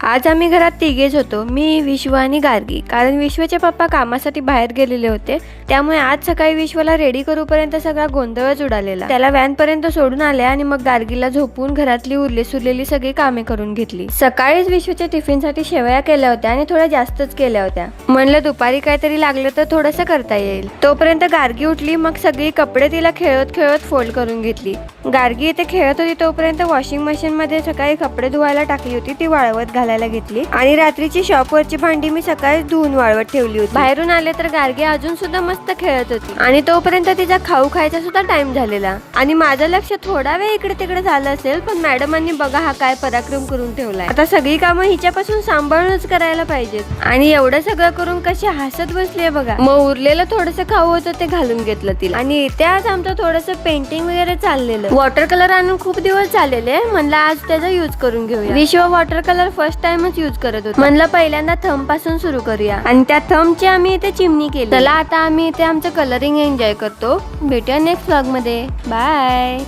आज आम्ही घरात तिघेच होतो, मी, विश्व आणि गार्गी. कारण विश्वचे पप्पा कामासाठी बाहेर गेलेले होते, त्यामुळे आज सकाळी विश्वला रेडी करूपर्यंत सगळा गोंधळच उडालेला. त्याला व्हॅन पर्यंत सोडून आले आणि मग गार्गीला झोपून घरातली उरली सुरलेली सगळी कामे करून घेतली. सकाळीच विश्वच्या टिफिनसाठी शेवया केल्या होत्या आणि थोड्या जास्तच केल्या होत्या. म्हणलं दुपारी काहीतरी लागलं तर थोडंसं करता येईल. तोपर्यंत गार्गी उठली, मग सगळी कपडे तिला खेळत खेळत फोल्ड करून घेतली. गार्गी इथे खेळत होती तोपर्यंत वॉशिंग मशीन मध्ये सकाळी कपडे धुवायला टाकली होती ती वाळवत घालायला घेतली. आणि रात्रीची शॉपवरची भांडी मी सकाळी धुवून वाळवत ठेवली होती. बाहेरून आले तर गार्गी अजून सुद्धा मस्त खेळत होती आणि तोपर्यंत तिचा खाऊ खायचा सुद्धा टाइम झालेला. आणि माझं लक्ष थोडा वेळ इकडे तिकडे झालं असेल, पण मॅडमांनी बघा हा काय पराक्रम करून ठेवलाय. आता सगळी कामं हिच्यापासून सांभाळूनच करायला पाहिजेत. आणि एवढं सगळं करून कशी हसत बसलीये बघा. मग उरलेलं थोडंसं खाऊ होतं ते घालून घेतलं तिला. आणि त्याच आमचं थोडंसं पेंटिंग वगैरे चाललेलं. वॉटर कलर आणून खूप दिवस झालेले, म्हणलं आज त्याचा यूज करून घेऊया. विश्व वॉटर कलर फर्स्ट टाइमच यूज करत होता. म्हणलं पहिल्यांदा थंब पासून सुरू करूया. आणि त्या थंबची आम्ही इथे चिमणी केली. चला आता आम्ही इथे आमचं कलरिंग एन्जॉय करतो. भेटूया नेक्स्ट व्लॉग मध्ये. बाय.